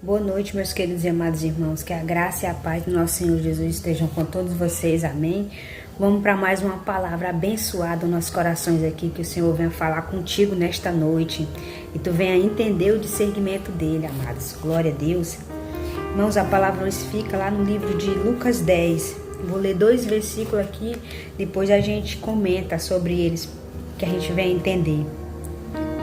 Boa noite, meus queridos e amados irmãos. Que a graça e a paz do nosso Senhor Jesus estejam com todos vocês. Amém. Vamos para mais uma palavra abençoada nos nossos corações aqui, que o Senhor venha falar contigo nesta noite e tu venha entender o discernimento dele, amados. Glória a Deus. Irmãos, a palavra hoje fica lá no livro de Lucas 10. Vou ler 2 versículos aqui, depois a gente comenta sobre eles, que a gente venha entender.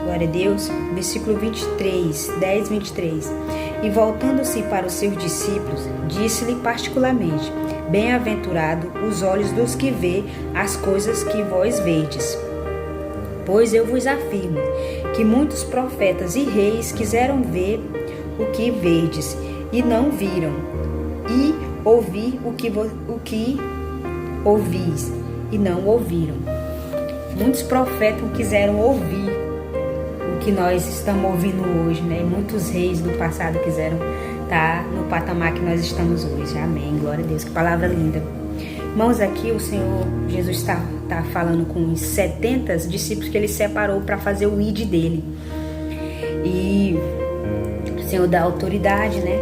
Glória a Deus. Versículo 23, 10, 23. E voltando-se para os seus discípulos, disse-lhe particularmente: Bem-aventurado os olhos dos que vê as coisas que vós vedes. Pois eu vos afirmo que muitos profetas e reis quiseram ver o que vedes, e não viram, e ouvir o que ouvis, e não ouviram. Muitos profetas quiseram ouvir o que nós estamos ouvindo hoje, né? Muitos reis do passado quiseram estar no patamar que nós estamos hoje. Amém. Glória a Deus. Que palavra linda. Irmãos, aqui o Senhor Jesus está falando com os 70 discípulos que ele separou para fazer o ID dele. E o Senhor dá autoridade, né?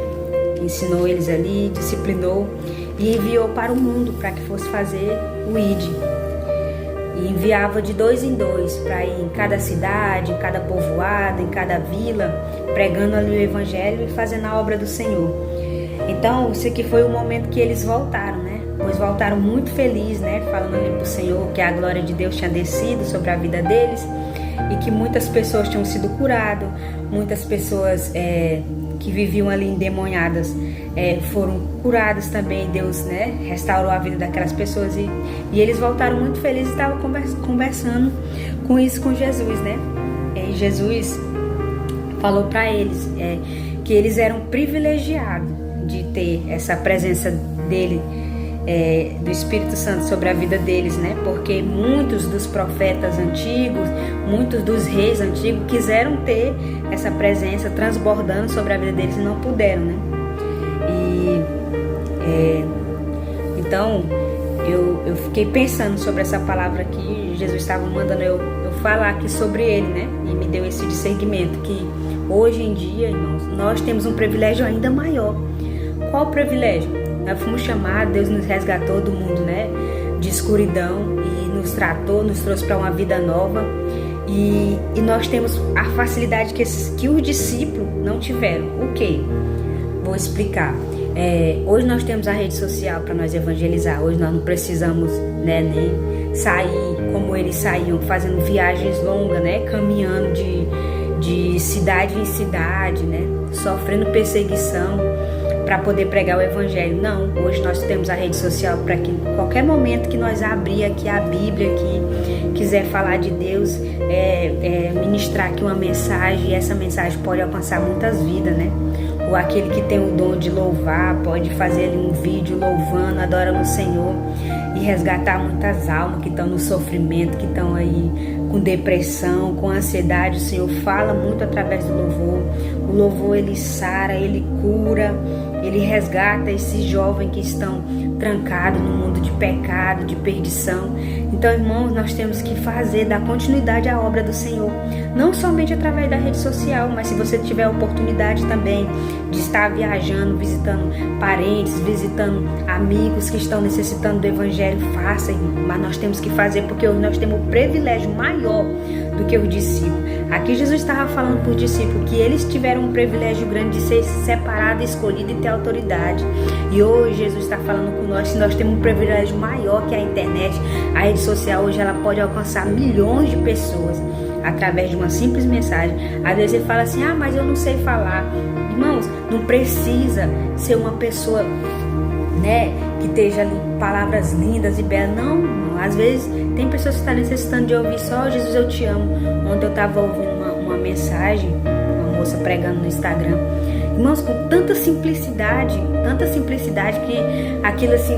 Ensinou eles ali, disciplinou e enviou para o mundo para que fosse fazer o ID. E enviava de 2 em 2 para ir em cada cidade, em cada povoado, em cada vila, pregando ali o evangelho e fazendo a obra do Senhor. Então, esse aqui foi o momento que eles voltaram, né? Pois voltaram muito felizes, né? Falando ali para o Senhor que a glória de Deus tinha descido sobre a vida deles e que muitas pessoas tinham sido curadas, muitas pessoas que viviam ali endemoniadas foram curadas também. Deus, né, restaurou a vida daquelas pessoas e eles voltaram muito felizes e estavam conversando com isso com Jesus, né? E Jesus falou para eles que eles eram privilegiados de ter essa presença dele, do Espírito Santo sobre a vida deles, né? Porque muitos dos profetas antigos, muitos dos reis antigos quiseram ter essa presença transbordando sobre a vida deles e não puderam, né? Então eu fiquei pensando sobre essa palavra que Jesus estava mandando eu falar aqui sobre ele, né? E me deu esse discernimento que hoje em dia, irmãos, nós temos um privilégio ainda maior. Qual o privilégio? Nós fomos chamados, Deus nos resgatou do mundo, né, de escuridão e nos tratou, nos trouxe para uma vida nova. E nós temos a facilidade que os discípulos não tiveram. O quê? Vou explicar. Hoje nós temos a rede social para nós evangelizar. Hoje nós não precisamos, né, nem sair como eles saíam, fazendo viagens longas, né, caminhando de cidade em cidade, né, sofrendo perseguição para poder pregar o evangelho. Não, hoje nós temos a rede social para que qualquer momento que nós abrir aqui a Bíblia, que quiser falar de Deus, ministrar aqui uma mensagem, e essa mensagem pode alcançar muitas vidas, né? Ou aquele que tem o dom de louvar, pode fazer ali um vídeo louvando, adorando o Senhor e resgatar muitas almas que estão no sofrimento, que estão aí com depressão, com ansiedade. O Senhor fala muito através do louvor. O louvor, ele sara, ele cura, ele resgata esses jovens que estão trancados no mundo de pecado, de perdição. Então, irmãos, nós temos que dar continuidade à obra do Senhor, não somente através da rede social, mas se você tiver a oportunidade também de estar viajando, visitando parentes, visitando amigos que estão necessitando do evangelho, faça, irmão. Mas nós temos que fazer porque nós temos um privilégio maior do que os discípulos. Aqui Jesus estava falando para os discípulos que eles tiveram um privilégio grande de ser separado, escolhido e ter autoridade. E hoje Jesus está falando com nós que nós temos um privilégio maior que a internet. A rede social hoje ela pode alcançar milhões de pessoas através de uma simples mensagem. Às vezes ele fala assim: mas eu não sei falar. Irmãos, não precisa ser uma pessoa, né, que esteja ali palavras lindas e belas. Não. Às vezes tem pessoas que estão necessitando de ouvir só Jesus eu te amo. Ontem eu estava ouvindo uma mensagem, uma moça pregando no Instagram, irmãos, com tanta simplicidade que aquilo assim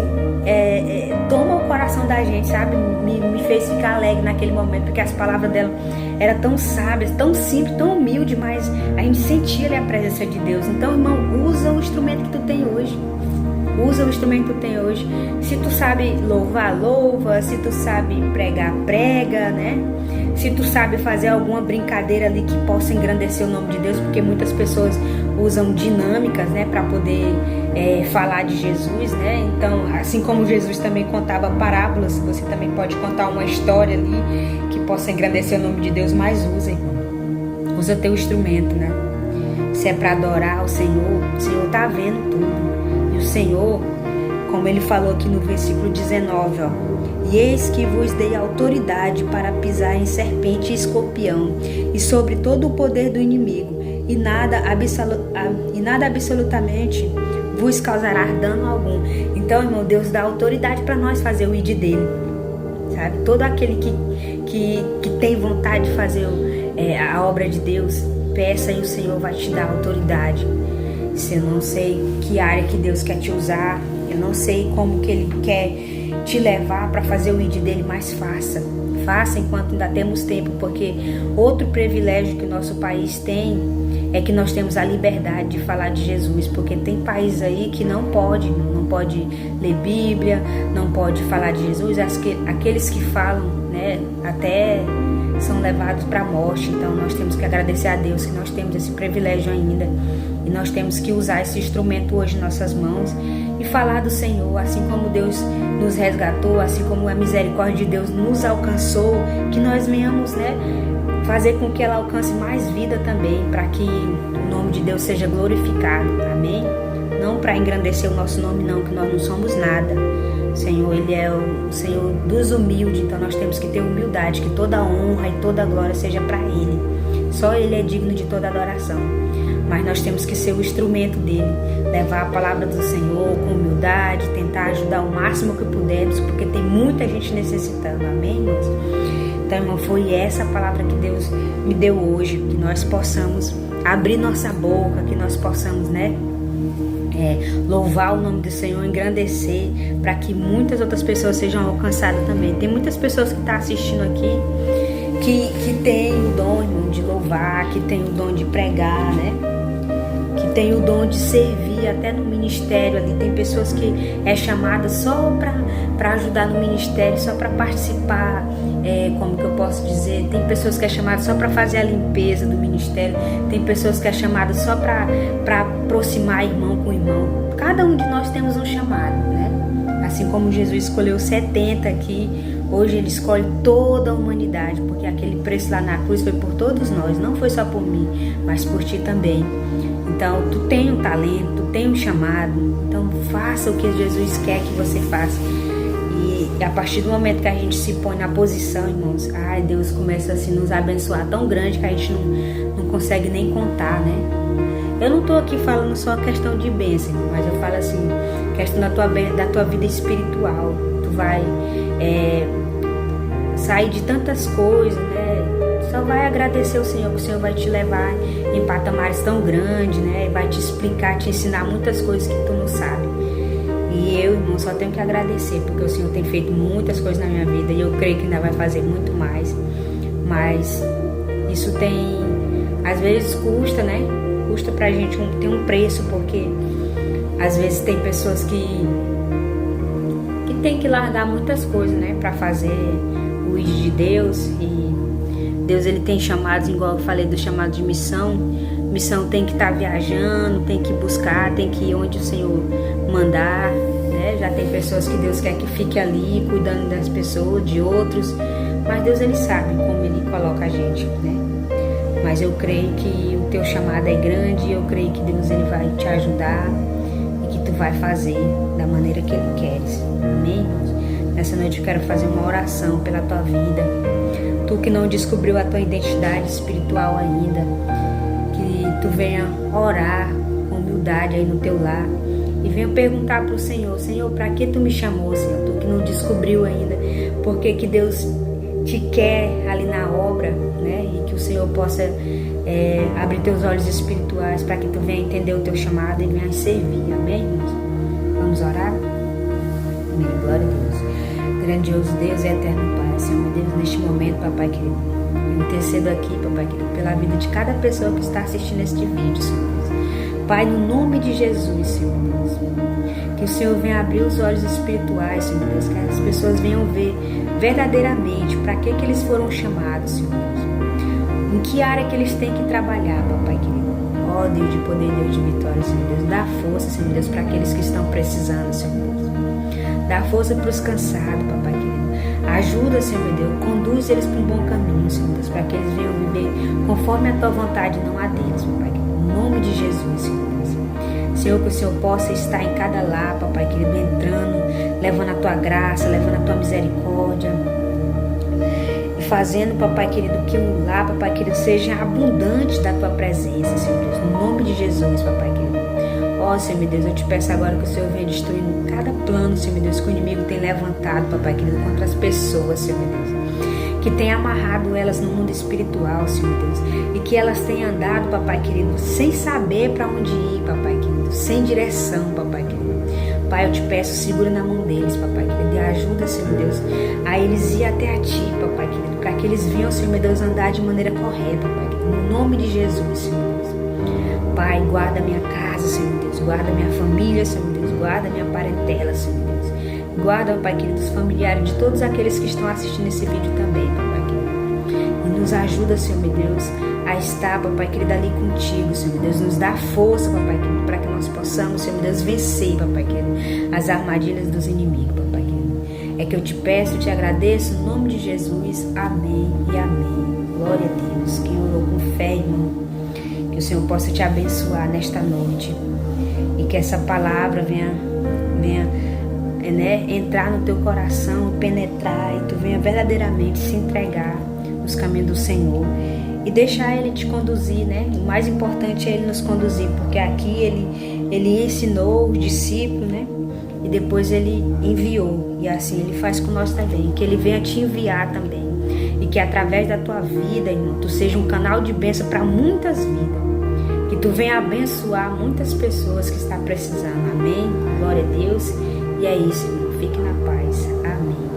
toma o coração da gente, sabe? Me fez ficar alegre naquele momento, porque as palavras dela eram tão sábias, tão simples, tão humilde, mas a gente sentia ali a presença de Deus. Então, irmão, usa o instrumento que tu tem hoje. Usa o instrumento que tu tem hoje. Se tu sabe louvar, louva. Se tu sabe pregar, prega, né? Se tu sabe fazer alguma brincadeira ali que possa engrandecer o nome de Deus, porque muitas pessoas usam dinâmicas, né, para poder falar de Jesus, né? Então, assim como Jesus também contava parábolas, você também pode contar uma história ali que possa engrandecer o nome de Deus, mas usa teu instrumento, né? Se é para adorar o Senhor tá vendo tudo. E o Senhor, como ele falou aqui no versículo 19, ó: e eis que vos dei autoridade para pisar em serpente e escorpião, e sobre todo o poder do inimigo, e nada absolutamente vos causará dano algum. Então, irmão, Deus dá autoridade para nós fazer o ID dele, sabe? Todo aquele que tem vontade de fazer a obra de Deus, peça e o Senhor vai te dar autoridade. Se eu não sei que área que Deus quer te usar, eu não sei como que Ele quer te levar para fazer o ID dele, mas faça enquanto ainda temos tempo, porque outro privilégio que o nosso país tem é que nós temos a liberdade de falar de Jesus, porque tem países aí que não pode ler Bíblia, não pode falar de Jesus, aqueles que falam, né, até são levados para a morte. Então nós temos que agradecer a Deus que nós temos esse privilégio ainda, e nós temos que usar esse instrumento hoje em nossas mãos e falar do Senhor, assim como Deus nos resgatou, assim como a misericórdia de Deus nos alcançou, que nós venhamos, né, fazer com que ela alcance mais vida também, para que o nome de Deus seja glorificado, amém? Não para engrandecer o nosso nome não, que nós não somos nada. O Senhor, Ele é o Senhor dos humildes, então nós temos que ter humildade, que toda honra e toda glória seja para Ele. Só Ele é digno de toda adoração. Mas nós temos que ser o instrumento dele, levar a palavra do Senhor com humildade, tentar ajudar o máximo que pudermos, porque tem muita gente necessitando, amém, irmãos? Então, irmão, foi essa a palavra que Deus me deu hoje, que nós possamos abrir nossa boca, que nós possamos, né, louvar o nome do Senhor, engrandecer, para que muitas outras pessoas sejam alcançadas também. Tem muitas pessoas que estão assistindo aqui que tem o dom, irmão, de louvar, que tem o dom de pregar, né? Que tem o dom de servir até no ministério ali. Tem pessoas que é chamada só para ajudar no ministério, só para participar, como que eu posso dizer? Tem pessoas que é chamada só para fazer a limpeza do ministério. Tem pessoas que é chamada só para aproximar irmão com irmão. Cada um de nós temos um chamado, né? Assim como Jesus escolheu 70 aqui, hoje Ele escolhe toda a humanidade, porque aquele preço lá na cruz foi por todos nós, não foi só por mim, mas por ti também. Então, tu tem um talento, tu tem um chamado, então faça o que Jesus quer que você faça. E a partir do momento que a gente se põe na posição, irmãos, Deus começa a se nos abençoar tão grande que a gente não consegue nem contar, né? Eu não estou aqui falando só questão de bênção, mas eu falo assim, questão da tua vida espiritual. Tu vai sair de tantas coisas, né? Só vai agradecer o Senhor, que o Senhor vai te levar em patamares tão grandes, né? Vai te explicar, te ensinar muitas coisas que tu não sabe. E eu, irmão, só tenho que agradecer, porque o Senhor tem feito muitas coisas na minha vida e eu creio que ainda vai fazer muito mais. Mas isso tem, às vezes custa, né? Custa pra gente ter um preço, porque às vezes tem pessoas que tem que largar muitas coisas, né, para fazer o ID de Deus. E Deus, Ele tem chamados, igual eu falei do chamado de missão. Missão tem que estar viajando, tem que buscar, tem que ir onde o Senhor mandar, né? Já tem pessoas que Deus quer que fique ali cuidando das pessoas, de outros, mas Deus, Ele sabe como Ele coloca a gente, né? Mas eu creio que o teu chamado é grande, eu creio que Deus, Ele vai te ajudar e que tu vai fazer da maneira que Ele queres. Amém, irmãos? Nessa noite eu quero fazer uma oração pela tua vida. Tu que não descobriu a tua identidade espiritual ainda, que tu venha orar com humildade aí no teu lar e venha perguntar para o Senhor: Senhor, para que tu me chamou, Senhor? Tu que não descobriu ainda, por que Deus te quer ali na obra, né? E que o Senhor possa abrir teus olhos espirituais para que tu venha entender o teu chamado e venha servir. Amém, irmãos? Vamos orar? Amém. Glória a Deus. Grandioso Deus e eterno Pai, Senhor Deus, neste momento, Papai querido, eu intercedo aqui, Papai querido, pela vida de cada pessoa que está assistindo este vídeo, Senhor Deus. Pai, no nome de Jesus, Senhor Deus, que o Senhor venha abrir os olhos espirituais, Senhor Deus, que as pessoas venham ver verdadeiramente para que eles foram chamados, Senhor Deus. Em que área que eles têm que trabalhar, Papai querido. Ó Deus de poder, Deus de vitória, Senhor Deus. Dá força, Senhor Deus, para aqueles que estão precisando, Senhor Deus. Dá força para os cansados, papai querido. Ajuda, Senhor meu Deus. Conduz eles para um bom caminho, Senhor Deus, para que eles venham viver conforme a tua vontade, não a deles, papai querido. Em nome de Jesus, Senhor Deus. Senhor, que o Senhor possa estar em cada lar, papai querido, entrando, levando a tua graça, levando a tua misericórdia. E fazendo, papai querido, que o lar, papai querido, seja abundante da tua presença, Senhor Deus. No nome de Jesus, papai querido. Ó, Senhor meu Deus, eu te peço agora que o Senhor venha destruindo cada plano, Senhor meu Deus, que o inimigo tem levantado, papai querido, contra as pessoas, Senhor meu Deus. Que tem amarrado elas no mundo espiritual, Senhor meu Deus. E que elas tenham andado, papai querido, sem saber para onde ir, papai querido. Sem direção, papai querido. Pai, eu te peço, segura na mão deles, papai querido. E ajuda, Senhor meu Deus, a eles ir até a ti, papai querido. Para que eles venham, Senhor meu Deus, andar de maneira correta, papai querido. No nome de Jesus, Senhor Deus. Pai, guarda minha casa, Senhor Deus. Guarda minha família, Senhor Deus. Guarda minha parentela, Senhor Deus. Guarda, Pai querido, os familiares de todos aqueles que estão assistindo esse vídeo também, papai querido. E nos ajuda, Senhor meu Deus, a estar, papai querido, ali contigo, Senhor meu Deus. Nos dá força, papai querido, para que nós possamos, Senhor meu Deus, vencer, papai querido, as armadilhas dos inimigos, papai querido. É que eu te peço, te agradeço, em nome de Jesus. Amém e amém. Glória a Deus. Quem orou com fé, irmão, que o Senhor possa te abençoar nesta noite. E que essa palavra venha entrar no teu coração, penetrar, e tu venha verdadeiramente se entregar nos caminhos do Senhor e deixar Ele te conduzir, né? O mais importante é Ele nos conduzir, porque aqui Ele ensinou os discípulos, né? E depois Ele enviou, e assim Ele faz com nós também, que Ele venha te enviar também, e que através da tua vida, irmão, tu seja um canal de bênção para muitas vidas, que tu venha abençoar muitas pessoas que estão precisando. Amém? Glória a Deus. E é isso, irmão. Fique na paz. Amém.